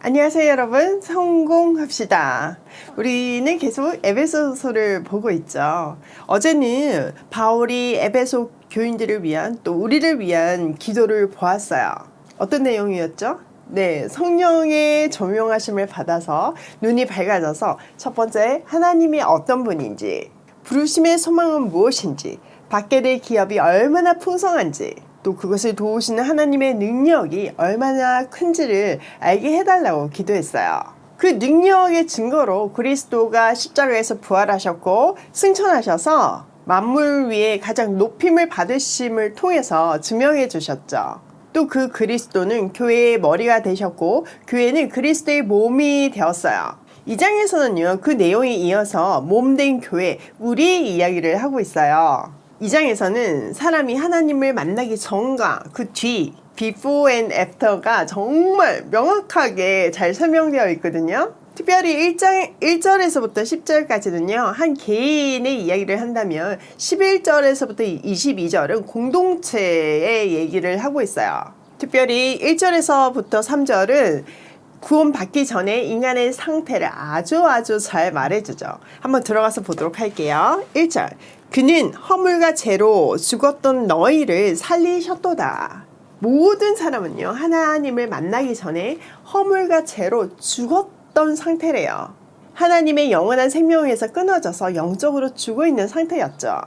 안녕하세요 여러분, 성공합시다. 우리는 계속 에베소서를 보고 있죠. 어제는 바울이 에베소 교인들을 위한 또 우리를 위한 기도를 보았어요. 어떤 내용이었죠? 네, 성령의 조명하심을 받아서 눈이 밝아져서 첫 번째 하나님이 어떤 분인지, 부르심의 소망은 무엇인지, 받게 될 기업이 얼마나 풍성한지, 또 그것을 도우시는 하나님의 능력이 얼마나 큰지를 알게 해달라고 기도했어요. 그 능력의 증거로 그리스도가 십자가에서 부활하셨고 승천하셔서 만물 위에 가장 높임을 받으심을 통해서 증명해 주셨죠. 또 그 그리스도는 교회의 머리가 되셨고 교회는 그리스도의 몸이 되었어요. 2장에서는요 그 내용에 이어서 몸된 교회, 우리의 이야기를 하고 있어요. 2장에서는 사람이 하나님을 만나기 전과 그 뒤, before and after가 정말 명확하게 잘 설명되어 있거든요. 특별히 1절에서부터 10절까지는요, 한 개인의 이야기를 한다면 11절에서부터 22절은 공동체의 얘기를 하고 있어요. 특별히 1절에서부터 3절은 구원받기 전에 인간의 상태를 아주 잘 말해주죠. 한번 들어가서 보도록 할게요. 1절. 그는 허물과 죄로 죽었던 너희를 살리셨도다. 모든 사람은요, 하나님을 만나기 전에 허물과 죄로 죽었던 상태래요. 하나님의 영원한 생명에서 끊어져서 영적으로 죽어 있는 상태였죠.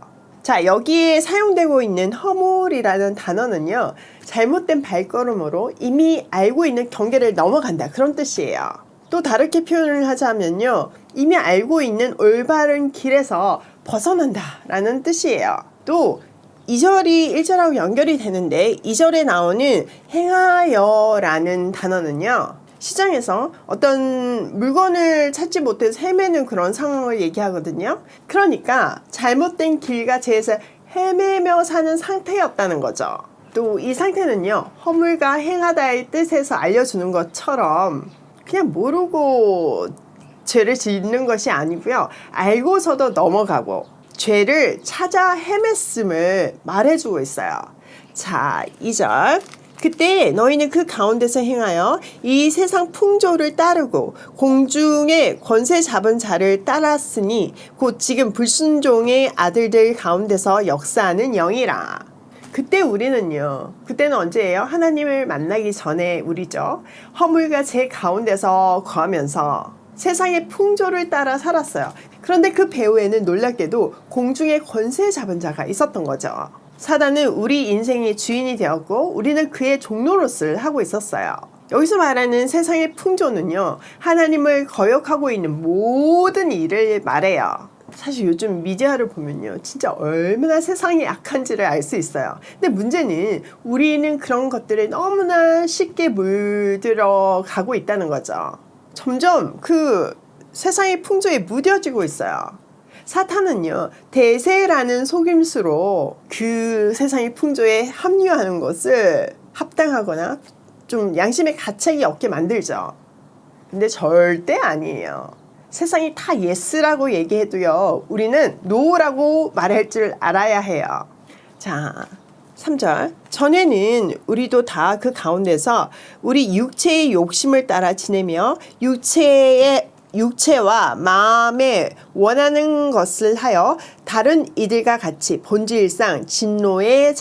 자, 여기에 사용되고 있는 허물이라는 단어는요, 잘못된 발걸음으로 이미 알고 있는 경계를 넘어간다, 그런 뜻이에요. 또 다르게 표현을 하자면요, 이미 알고 있는 올바른 길에서 벗어난다 라는 뜻이에요. 또 2절이 1절하고 연결이 되는데 2절에 나오는 행하여 라는 단어는요, 시장에서 어떤 물건을 찾지 못해서 헤매는 그런 상황을 얘기하거든요. 그러니까 잘못된 길과 죄에서 헤매며 사는 상태였다는 거죠. 또 이 상태는요, 허물과 행하다의 뜻에서 알려주는 것처럼 그냥 모르고 죄를 짓는 것이 아니고요, 알고서도 넘어가고 죄를 찾아 헤맸음을 말해주고 있어요. 자, 2절. 그때 너희는 그 가운데서 행하여 이 세상 풍조를 따르고 공중의 권세 잡은 자를 따랐으니 곧 지금 불순종의 아들들 가운데서 역사하는 영이라. 그때 우리는요, 그때는 언제예요? 하나님을 만나기 전에 우리죠. 허물과 죄 가운데서 거하면서 세상의 풍조를 따라 살았어요. 그런데 그 배후에는 놀랍게도 공중의 권세 잡은 자가 있었던 거죠. 사단은 우리 인생의 주인이 되었고 우리는 그의 종노릇을 하고 있었어요. 여기서 말하는 세상의 풍조는요, 하나님을 거역하고 있는 모든 일을 말해요. 사실 요즘 미디어를 보면요, 진짜 얼마나 세상이 악한지를 알 수 있어요. 근데 문제는 우리는 그런 것들에 너무나 쉽게 물들어 가고 있다는 거죠. 점점 그 세상의 풍조에 무뎌지고 있어요. 사탄은요, 대세라는 속임수로 그 세상의 풍조에 합류하는 것을 합당하거나 좀 양심의 가책이 없게 만들죠. 근데 절대 아니에요. 세상이 다 예스라고 얘기해도요, 우리는 노라고 말할 줄 알아야 해요. 자, 3절. 전에는 우리도 다 그 가운데서 우리 육체의 욕심을 따라 지내며 육체와 마음에 원하는 것을 하여 다른 이들과 같이 본질상 진노의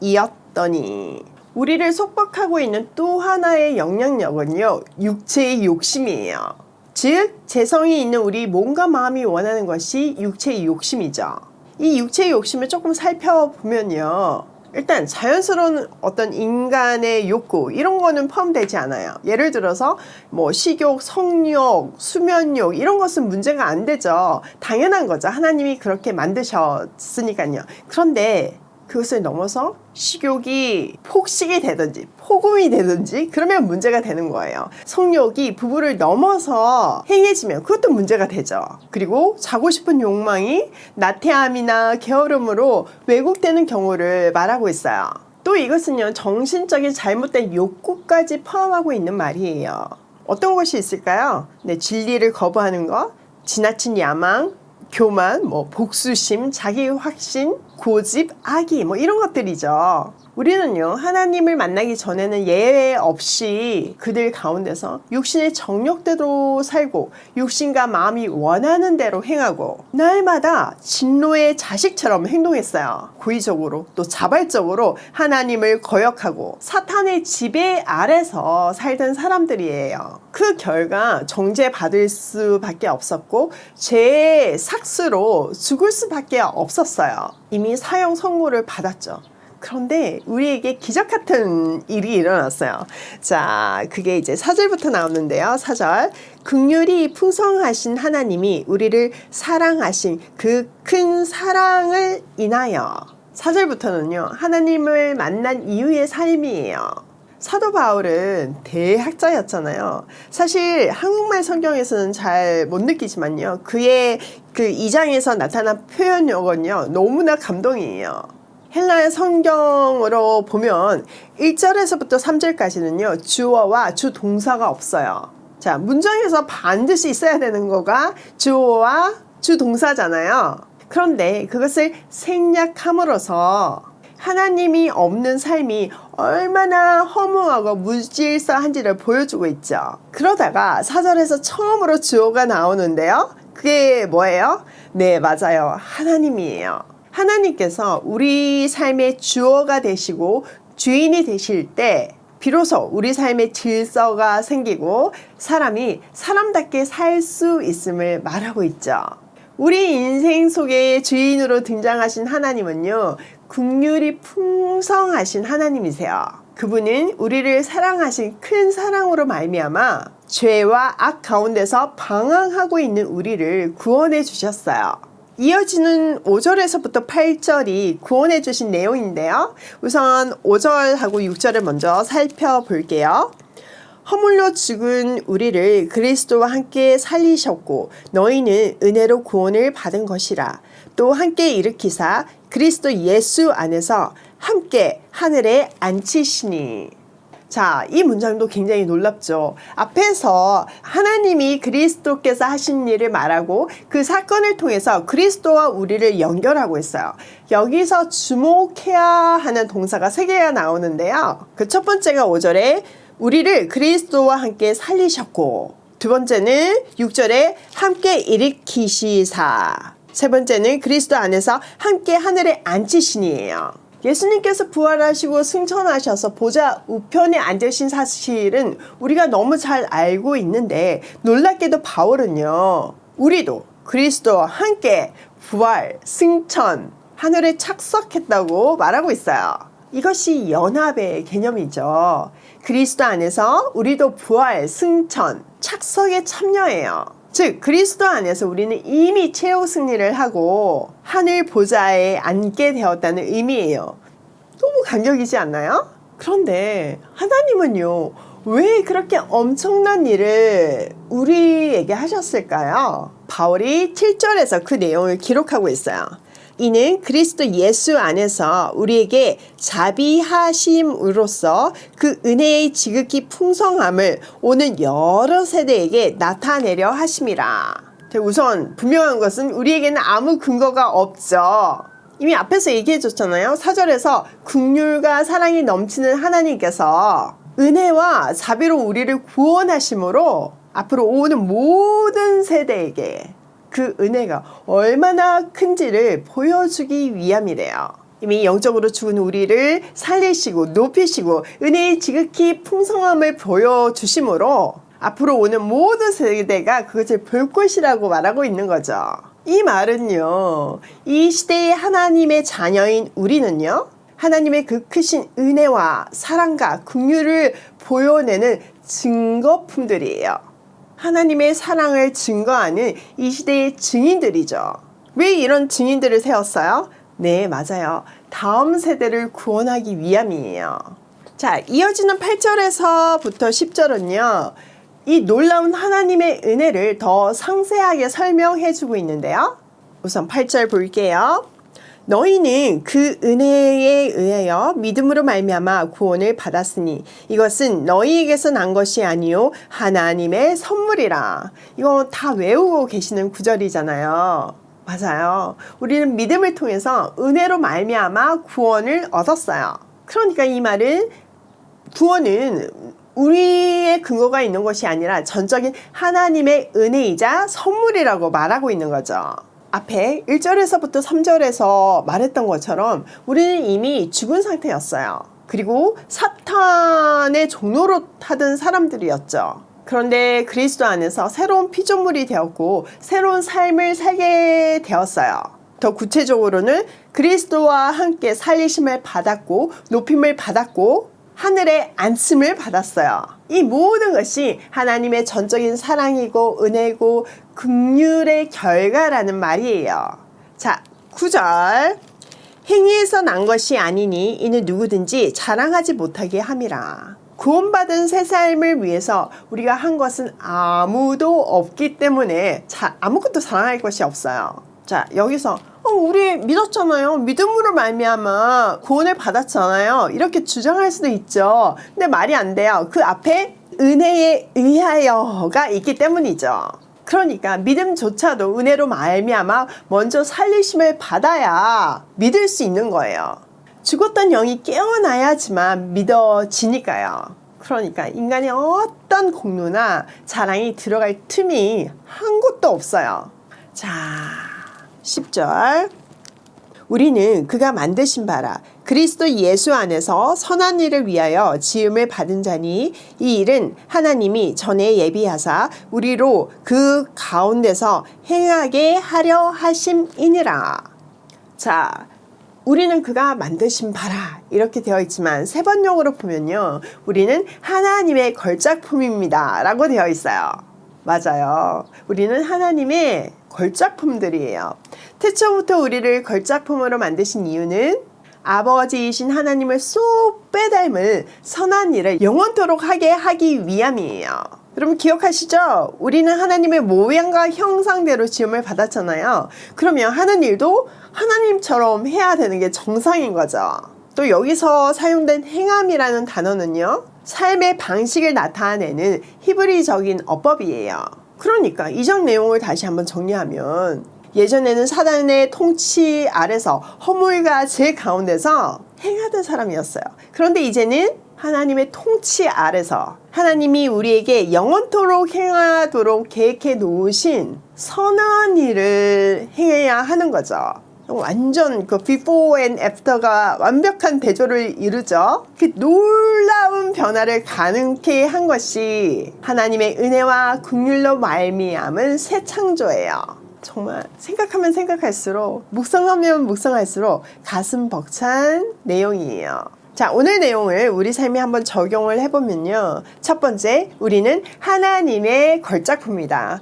자녀이었더니. 우리를 속박하고 있는 또 하나의 영향력은요, 육체의 욕심이에요. 즉 재성이 있는 우리 몸과 마음이 원하는 것이 육체의 욕심이죠. 이 육체의 욕심을 조금 살펴보면요, 일단 자연스러운 어떤 인간의 욕구, 이런 거는 포함되지 않아요. 예를 들어서 뭐 식욕, 성욕, 수면욕, 이런 것은 문제가 안 되죠. 당연한 거죠. 하나님이 그렇게 만드셨으니까요. 그런데 그것을 넘어서 식욕이 폭식이 되든지 폭음이 되든지 그러면 문제가 되는 거예요. 성욕이 부부를 넘어서 행해지면 그것도 문제가 되죠. 그리고 자고 싶은 욕망이 나태함이나 게으름으로 왜곡되는 경우를 말하고 있어요. 또 이것은요, 정신적인 잘못된 욕구까지 포함하고 있는 말이에요. 어떤 것이 있을까요? 네, 진리를 거부하는 것, 지나친 야망, 교만, 복수심, 자기 확신, 고집, 악의, 이런 것들이죠. 우리는요, 하나님을 만나기 전에는 예외 없이 그들 가운데서 육신의 정욕대로 살고 육신과 마음이 원하는 대로 행하고 날마다 진노의 자식처럼 행동했어요. 고의적으로 또 자발적으로 하나님을 거역하고 사탄의 지배 아래서 살던 사람들이에요. 그 결과 정죄받을 수밖에 없었고 죄의 삭스로 죽을 수밖에 없었어요. 이미 사형 선고를 받았죠. 그런데 우리에게 기적 같은 일이 일어났어요. 자, 그게 이제 4절부터 나오는데요. 4절. 긍휼이 풍성하신 하나님이 우리를 사랑하신 그 큰 사랑을 인하여. 4절부터는요. 하나님을 만난 이후의 삶이에요. 사도 바울은 대학자였잖아요. 사실 한국말 성경에서는 잘 못 느끼지만요. 그의 그 2장에서 나타난 표현력은요. 너무나 감동이에요. 헬라의 성경으로 보면 1절에서부터 3절까지는요. 주어와 주 동사가 없어요. 자, 문장에서 반드시 있어야 되는 거가 주어와 주 동사잖아요. 그런데 그것을 생략함으로써 하나님이 없는 삶이 얼마나 허무하고 무질서한지를 보여주고 있죠. 그러다가 4절에서 처음으로 주어가 나오는데요. 그게 뭐예요? 네, 맞아요. 하나님이에요. 하나님께서 우리 삶의 주어가 되시고 주인이 되실 때 비로소 우리 삶의 질서가 생기고 사람이 사람답게 살 수 있음을 말하고 있죠. 우리 인생 속에 주인으로 등장하신 하나님은요, 긍휼이 풍성하신 하나님이세요. 그분은 우리를 사랑하신 큰 사랑으로 말미암아 죄와 악 가운데서 방황하고 있는 우리를 구원해 주셨어요. 이어지는 5절에서부터 8절이 구원해 주신 내용인데요. 우선 5절하고 6절을 먼저 살펴볼게요. 허물로 죽은 우리를 그리스도와 함께 살리셨고 너희는 은혜로 구원을 받은 것이라. 또 함께 일으키사 그리스도 예수 안에서 함께 하늘에 앉히시니. 자, 이 문장도 굉장히 놀랍죠. 앞에서 하나님이 그리스도께서 하신 일을 말하고 그 사건을 통해서 그리스도와 우리를 연결하고 있어요. 여기서 주목해야 하는 동사가 3개가 나오는데요. 그 첫 번째가 5절에 우리를 그리스도와 함께 살리셨고, 두 번째는 6절에 함께 일으키시사, 세 번째는 그리스도 안에서 함께 하늘에 앉히시니예요. 예수님께서 부활하시고 승천하셔서 보좌 우편에 앉으신 사실은 우리가 너무 잘 알고 있는데 놀랍게도 바울은요, 우리도 그리스도와 함께 부활, 승천, 하늘에 착석했다고 말하고 있어요. 이것이 연합의 개념이죠. 그리스도 안에서 우리도 부활, 승천, 착석에 참여해요. 즉 그리스도 안에서 우리는 이미 최후 승리를 하고 하늘 보좌에 앉게 되었다는 의미예요. 너무 감격이지 않나요? 그런데 하나님은요, 왜 그렇게 엄청난 일을 우리에게 하셨을까요? 바울이 7절에서 그 내용을 기록하고 있어요. 이는 그리스도 예수 안에서 우리에게 자비하심으로써 그 은혜의 지극히 풍성함을 오는 여러 세대에게 나타내려 하심이라. 우선 분명한 것은 우리에게는 아무 근거가 없죠. 이미 앞에서 얘기해 줬잖아요. 4절에서 긍휼과 사랑이 넘치는 하나님께서 은혜와 자비로 우리를 구원하심으로 앞으로 오는 모든 세대에게 그 은혜가 얼마나 큰지를 보여주기 위함이래요. 이미 영적으로 죽은 우리를 살리시고 높이시고 은혜의 지극히 풍성함을 보여주심으로 앞으로 오는 모든 세대가 그것을 볼 것이라고 말하고 있는 거죠. 이 말은요, 이 시대의 하나님의 자녀인 우리는요, 하나님의 그 크신 은혜와 사랑과 긍휼을 보여내는 증거품들이에요. 하나님의 사랑을 증거하는 이 시대의 증인들이죠. 왜 이런 증인들을 세웠어요? 네, 맞아요. 다음 세대를 구원하기 위함이에요. 자, 이어지는 8절에서부터 10절은요, 이 놀라운 하나님의 은혜를 더 상세하게 설명해 주고 있는데요. 우선 8절 볼게요. 너희는 그 은혜에 의하여 믿음으로 말미암아 구원을 받았으니 이것은 너희에게서 난 것이 아니요 하나님의 선물이라. 이거 다 외우고 계시는 구절이잖아요. 맞아요. 우리는 믿음을 통해서 은혜로 말미암아 구원을 얻었어요. 그러니까 이 말은 구원은 우리의 근거가 있는 것이 아니라 전적인 하나님의 은혜이자 선물이라고 말하고 있는 거죠. 앞에 1절에서부터 3절에서 말했던 것처럼 우리는 이미 죽은 상태였어요. 그리고 사탄의 종노릇 하던 사람들이었죠. 그런데 그리스도 안에서 새로운 피조물이 되었고 새로운 삶을 살게 되었어요. 더 구체적으로는 그리스도와 함께 살리심을 받았고 높임을 받았고 하늘에 안심을 받았어요. 이 모든 것이 하나님의 전적인 사랑이고 은혜고 긍휼의 결과라는 말이에요. 자, 9절. 행위에서 난 것이 아니니 이는 누구든지 자랑하지 못하게 함이라. 구원받은 새 삶을 위해서 우리가 한 것은 아무도 없기 때문에 아무것도 자랑할 것이 없어요. 자, 여기서 우리 믿었잖아요. 믿음으로 말미암아 구원을 받았잖아요. 이렇게 주장할 수도 있죠. 근데 말이 안 돼요. 그 앞에 은혜에 의하여가 있기 때문이죠. 그러니까 믿음조차도 은혜로 말미암아 먼저 살리심을 받아야 믿을 수 있는 거예요. 죽었던 영이 깨어나야지만 믿어지니까요. 그러니까 인간의 어떤 공로나 자랑이 들어갈 틈이 한 곳도 없어요. 자, 10절. 우리는 그가 만드신 바라 그리스도 예수 안에서 선한 일을 위하여 지음을 받은 자니 이 일은 하나님이 전에 예비하사 우리로 그 가운데서 행하게 하려 하심이니라. 자, 우리는 그가 만드신 바라 이렇게 되어 있지만 세 번역으로 보면요, 우리는 하나님의 걸작품입니다 라고 되어 있어요. 맞아요. 우리는 하나님의 걸작품들이에요. 태초부터 우리를 걸작품으로 만드신 이유는 아버지이신 하나님을 쏙 빼닮을 선한 일을 영원토록 하게 하기 위함이에요. 여러분 기억하시죠? 우리는 하나님의 모양과 형상대로 지음을 받았잖아요. 그러면 하는 일도 하나님처럼 해야 되는 게 정상인 거죠. 또 여기서 사용된 행함이라는 단어는요, 삶의 방식을 나타내는 히브리적인 어법이에요. 그러니까 이전 내용을 다시 한번 정리하면 예전에는 사단의 통치 아래서 허물과 죄 가운데서 행하던 사람이었어요. 그런데 이제는 하나님의 통치 아래서 하나님이 우리에게 영원토록 행하도록 계획해 놓으신 선한 일을 행해야 하는 거죠. 완전 그 before and after가 완벽한 대조를 이루죠. 그 놀라운 변화를 가능케 한 것이 하나님의 은혜와 긍휼로 말미암은 새 창조예요. 정말 생각하면 생각할수록 묵상하면 묵상할수록 가슴 벅찬 내용이에요. 자, 오늘 내용을 우리 삶에 한번 적용을 해보면요, 첫 번째, 우리는 하나님의 걸작품이다.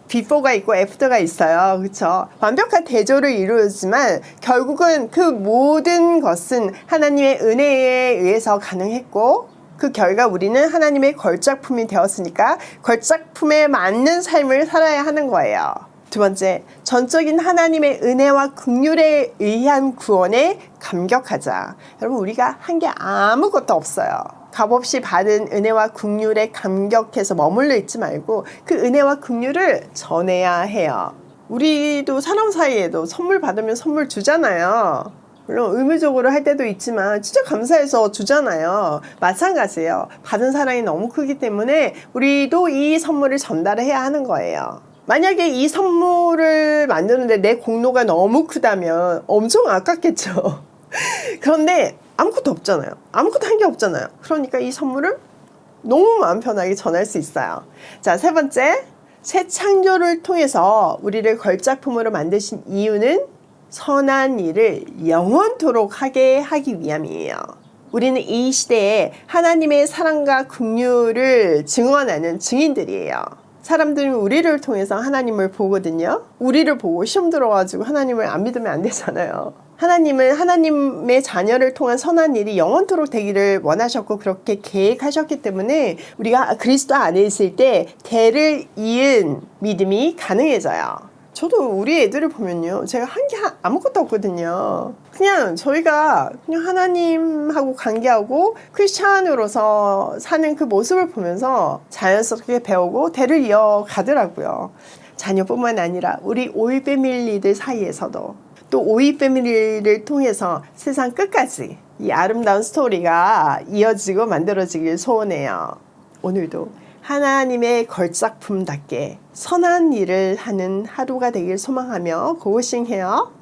before가 있고 after가 있어요. 그렇죠? 완벽한 대조를 이루었지만 결국은 그 모든 것은 하나님의 은혜에 의해서 가능했고, 그 결과 우리는 하나님의 걸작품이 되었으니까 걸작품에 맞는 삶을 살아야 하는 거예요. 두 번째, 전적인 하나님의 은혜와 긍휼에 의한 구원에 감격하자. 여러분, 우리가 한 게 아무것도 없어요. 값없이 받은 은혜와 긍휼에 감격해서 머물러 있지 말고 그 은혜와 긍휼을 전해야 해요. 우리도 사람 사이에도 선물 받으면 선물 주잖아요. 물론 의무적으로 할 때도 있지만 진짜 감사해서 주잖아요. 마찬가지예요. 받은 사랑이 너무 크기 때문에 우리도 이 선물을 전달해야 하는 거예요. 만약에 이 선물을 만드는데 내 공로가 너무 크다면 엄청 아깝겠죠. 그런데 아무것도 없잖아요. 아무것도 한 게 없잖아요. 그러니까 이 선물을 너무 마음 편하게 전할 수 있어요. 자, 세 번째, 새 창조를 통해서 우리를 걸작품으로 만드신 이유는 선한 일을 영원토록 하게 하기 위함이에요. 우리는 이 시대에 하나님의 사랑과 긍휼을 증언하는 증인들이에요. 사람들은 우리를 통해서 하나님을 보거든요. 우리를 보고 시험 들어가지고 하나님을 안 믿으면 안 되잖아요. 하나님은 하나님의 자녀를 통한 선한 일이 영원토록 되기를 원하셨고 그렇게 계획하셨기 때문에 우리가 그리스도 안에 있을 때 대를 이은 믿음이 가능해져요. 저도 우리 애들을 보면요, 제가 한 게 아무것도 없거든요. 그냥 저희가 그냥 하나님하고 관계하고 크리스찬으로서 사는 그 모습을 보면서 자연스럽게 배우고 대를 이어가더라고요. 자녀뿐만 아니라 우리 올 패밀리들 사이에서도 또 오이 패밀리를 통해서 세상 끝까지 이 아름다운 스토리가 이어지고 만들어지길 소원해요. 오늘도 하나님의 걸작품답게 선한 일을 하는 하루가 되길 소망하며 고고싱해요.